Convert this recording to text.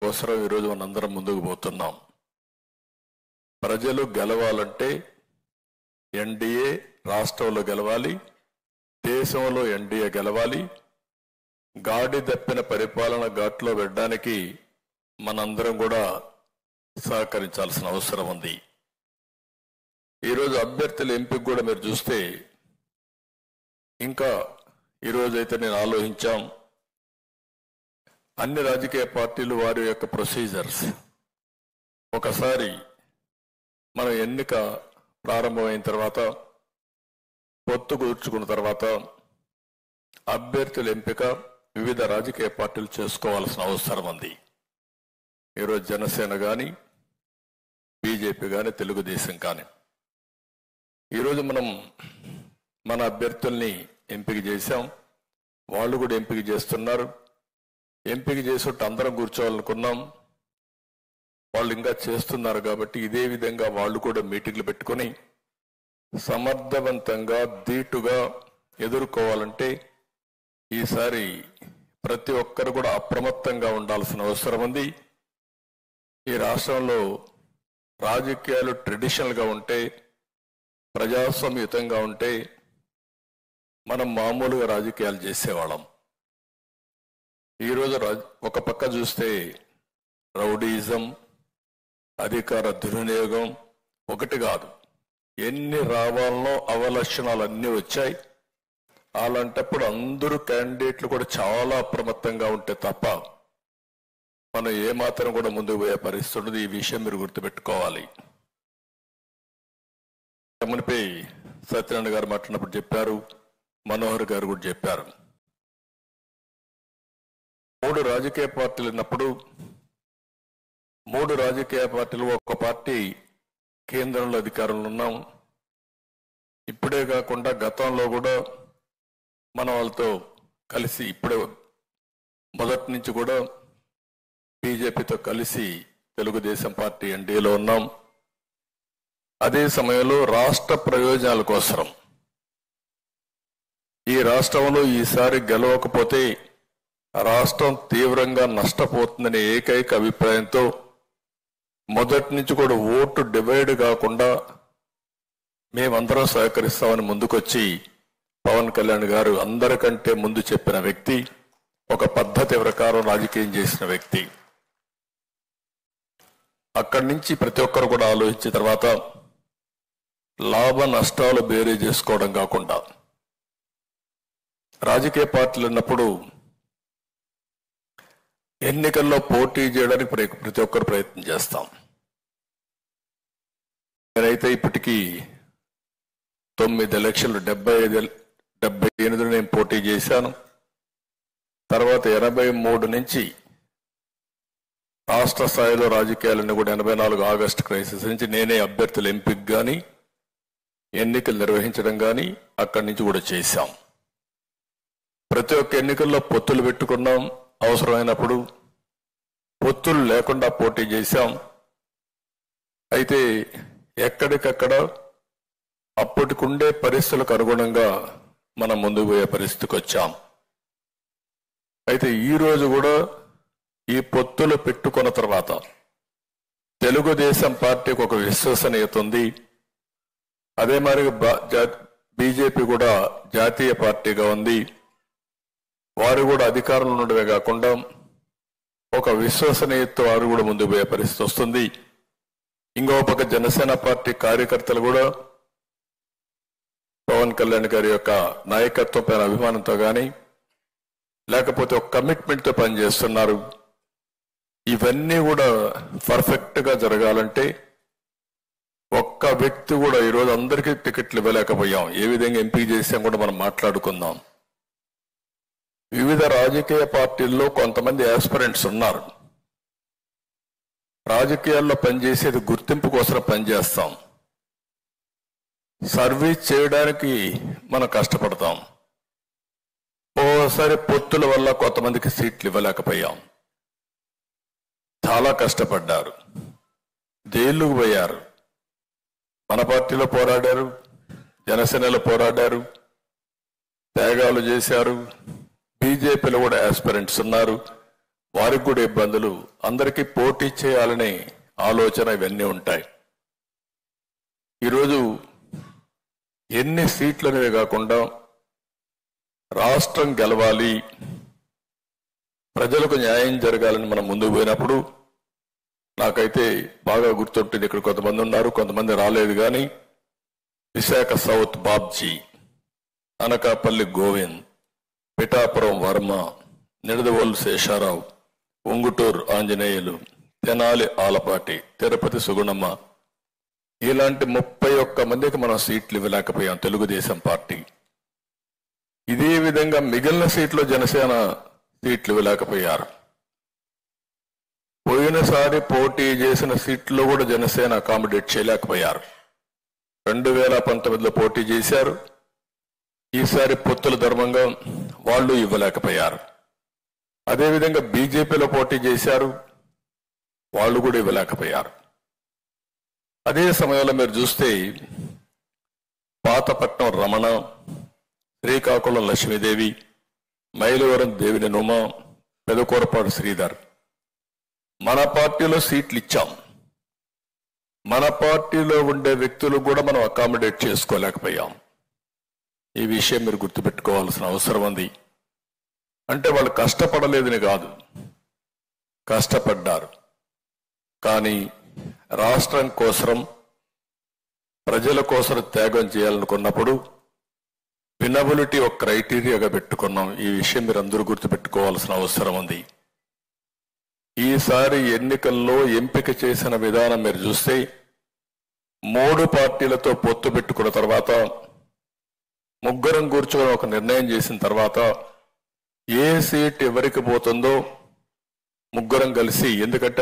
కోసం ఈరోజు మనందరం ముందుకు పోతున్నాం. ప్రజలు గెలవాలంటే ఎన్డీఏ రాష్ట్రంలో గెలవాలి, దేశంలో ఎన్డీఏ గెలవాలి. గాడి తప్పిన పరిపాలన ఘాట్లో పెట్టడానికి మనందరం కూడా సహకరించాల్సిన అవసరం ఉంది. ఈరోజు అభ్యర్థుల ఎంపిక కూడా మీరు చూస్తే ఇంకా ఈరోజైతే నేను ఆలోచించాం, అన్ని రాజకీయ పార్టీలు వారి యొక్క ప్రొసీజర్స్ ఒకసారి మన ఎన్నిక ప్రారంభమైన తర్వాత పొత్తు కూర్చుకున్న తర్వాత అభ్యర్థుల ఎంపిక వివిధ రాజకీయ పార్టీలు చేసుకోవాల్సిన అవసరం ఉంది. ఈరోజు జనసేన కానీ, బీజేపీ కానీ, తెలుగుదేశం కానీ ఈరోజు మనం మన అభ్యర్థుల్ని ఎంపిక చేశాం. వాళ్ళు కూడా ఎంపిక చేస్తున్నారు. ఎంపిక చేసేట్టు అందరం కూర్చోవాలనుకున్నాం. వాళ్ళు ఇంకా చేస్తున్నారు కాబట్టి ఇదే విధంగా వాళ్ళు కూడా మీటింగ్లు పెట్టుకొని సమర్థవంతంగా ధీటుగా ఎదుర్కోవాలంటే ఈసారి ప్రతి ఒక్కరు కూడా అప్రమత్తంగా ఉండాల్సిన అవసరం ఉంది. ఈ రాష్ట్రంలో రాజకీయాలు ట్రెడిషనల్గా ఉంటే, ప్రజాస్వామ్యయుతంగా ఉంటే మనం మామూలుగా రాజకీయాలు చేసేవాళ్ళం. ఈరోజు ఒక పక్క చూస్తే రౌడీయిజం, అధికార దుర్వినియోగం ఒకటి కాదు, ఎన్ని రావాలనో అవలక్షణాలు అన్నీ వచ్చాయి. అలాంటప్పుడు అందరూ క్యాండిడేట్లు కూడా చాలా అప్రమత్తంగా ఉంటే తప్ప మనం ఏమాత్రం కూడా ముందుకు పోయే పరిస్థితి ఉండదు. ఈ విషయం మీరు గుర్తుపెట్టుకోవాలి. మునిపై సత్యనారాయణ గారు మాట్లాడినప్పుడు చెప్పారు, మనోహర్ గారు కూడా చెప్పారు, 3 రాజకీయ పార్టీలు ఉన్నప్పుడు 3 రాజకీయ పార్టీలు ఒక పార్టీ కేంద్రంలో అధికారంలో ఉన్నాం. ఇప్పుడే కాకుండా గతంలో కూడా మన వాళ్ళతో కలిసి ఇప్పుడే మొదటి నుంచి కూడా బీజేపీతో కలిసి తెలుగుదేశం పార్టీ ఎన్డీఏలో ఉన్నాం. అదే సమయంలో రాష్ట్ర ప్రయోజనాల కోసం ఈ రాష్ట్రంలో ఈసారి గెలవకపోతే రాష్ట్రం తీవ్రంగా నష్టపోతుందనే ఏకైక అభిప్రాయంతో మొదటి నుంచి కూడా ఓటు డివైడ్ కాకుండా మేమందరం సహకరిస్తామని ముందుకొచ్చి పవన్ కళ్యాణ్ గారు అందరికంటే ముందు చెప్పిన వ్యక్తి, ఒక పద్ధతి ప్రకారం రాజకీయం చేసిన వ్యక్తి. అక్కడి నుంచి ప్రతి ఒక్కరు కూడా ఆలోచించిన తర్వాత లాభ నష్టాలు బేరీ చేసుకోవడం కాకుండా రాజకీయ పార్టీలు ఉన్నప్పుడు ఎన్నికల్లో పోటీ చేయడానికి ప్రతి ఒక్కరు ప్రయత్నం చేస్తాం. నేనైతే ఇప్పటికీ 9 ఎలక్షన్లు 78 నేను పోటీ చేశాను. తర్వాత 83 నుంచి రాష్ట్ర స్థాయిలో రాజకీయాలన్నీ కూడా 84 ఆగస్టు క్రైసిస్ నుంచి నేనే అభ్యర్థుల ఎంపిక కానీ ఎన్నికలు నిర్వహించడం కానీ అక్కడి నుంచి కూడా చేశాం. ప్రతి ఒక్క ఎన్నికల్లో పొత్తులు పెట్టుకున్నాం. అవసరమైనప్పుడు పొత్తులు లేకుండా పోటీ చేశాం. అయితే ఎక్కడికక్కడ అప్పటికుండే పరిస్థితులకు అనుగుణంగా మనం ముందుకు పోయే పరిస్థితికి వచ్చాం. అయితే ఈరోజు కూడా ఈ పొత్తులు పెట్టుకున్న తర్వాత తెలుగుదేశం పార్టీకి ఒక విశ్వసనీయత ఉంది. అదే మరి బీజేపీ కూడా జాతీయ పార్టీగా ఉంది. వారు కూడా అధికారంలో ఉండడమే కాకుండా ఒక విశ్వసనీయత వారు కూడా ముందుకు పోయే పరిస్థితి వస్తుంది. ఇంకో పక్క జనసేన పార్టీ కార్యకర్తలు కూడా పవన్ కళ్యాణ్ గారి యొక్క నాయకత్వం పైన అభిమానంతో కానీ లేకపోతే ఒక కమిట్మెంట్తో పనిచేస్తున్నారు. ఇవన్నీ కూడా పర్ఫెక్ట్గా జరగాలంటే ఒక్క వ్యక్తి కూడా ఈరోజు అందరికీ టికెట్లు ఇవ్వలేకపోయాం. ఏ విధంగా ఎంపిక చేసాం కూడా మనం మాట్లాడుకుందాం. వివిధ రాజకీయ పార్టీల్లో కొంతమంది ఆస్పిరెంట్స్ ఉన్నారు. రాజకీయాల్లో పనిచేసేది గుర్తింపు కోసం పనిచేస్తాం, సర్వీస్ చేయడానికి మనం కష్టపడతాం. ఓసారి పొత్తుల వల్ల కొంతమందికి సీట్లు ఇవ్వలేకపోయాం. చాలా కష్టపడ్డారు, జైలుకు పోయారు. మన పార్టీలో పోరాడారు, జనసేనలో పోరాడారు, త్యాగాలు చేశారు. బీజేపీలో కూడా ఆస్పిరెంట్స్ ఉన్నారు. వారికి కూడా ఇబ్బందులు, అందరికీ పోటీ చేయాలనే ఆలోచన ఇవన్నీ ఉంటాయి. ఈరోజు ఎన్ని సీట్లు అనేవి కాకుండా రాష్ట్రం గెలవాలి, ప్రజలకు న్యాయం జరగాలని మనం ముందుకు పోయినప్పుడు నాకైతే బాగా గుర్తుంటుంది. ఇక్కడ కొంతమంది ఉన్నారు, కొంతమంది రాలేదు. కానీ విశాఖ సౌత్ బాబ్జీ, అనకాపల్లి గోవింద్, పిఠాపురం వర్మ, నిడదవోలు శేషారావు, ఉంగుటూరు ఆంజనేయులు, తెనాలి ఆలపాటి, తిరుపతి సుగుణమ్మ, ఇలాంటి 31 మందికి మనం సీట్లు ఇవ్వలేకపోయాం తెలుగుదేశం పార్టీ. ఇదే విధంగా మిగిలిన సీట్లు జనసేన సీట్లు ఇవ్వలేకపోయారు. పోయినసారి పోటీ చేసిన సీట్లో కూడా జనసేన అకామిడేట్ చేయలేకపోయారు. 2019లో పోటీ చేశారు. ఈసారి పొత్తుల ధర్మంగా వాళ్ళు ఇవ్వలేకపోయారు. అదేవిధంగా బీజేపీలో పోటీ చేశారు, వాళ్ళు కూడా ఇవ్వలేకపోయారు. అదే సమయంలో మీరు చూస్తే పాతపట్నం రమణ, శ్రీకాకుళం లక్ష్మీదేవి, మైలవరం దేవిని నుమ, పెదకూరపాడు శ్రీధర్, మన పార్టీలో సీట్లు ఇచ్చాం. మన పార్టీలో ఉండే వ్యక్తులు కూడా మనం అకామిడేట్ చేసుకోలేకపోయాం. ఈ విషయం మీరు గుర్తుపెట్టుకోవాల్సిన అవసరం ఉంది. అంటే వాళ్ళు కష్టపడలేదని కాదు, కష్టపడ్డారు. కానీ రాష్ట్రం కోసం, ప్రజల కోసం త్యాగం చేయాలనుకున్నప్పుడు వినబిలిటీ ఒక క్రైటీరియాగా పెట్టుకున్నాం. ఈ విషయం మీరు అందరూ గుర్తుపెట్టుకోవాల్సిన అవసరం ఉంది. ఈసారి ఎన్నికల్లో ఎంపిక చేసిన విధానం మీరు చూస్తే 3 పార్టీలతో పొత్తు పెట్టుకున్న తర్వాత, ముగ్గురం కూర్చొని ఒక నిర్ణయం చేసిన తర్వాత ఏ సీట్ ఎవరికి పోతుందో ముగ్గురం కలిసి, ఎందుకంటే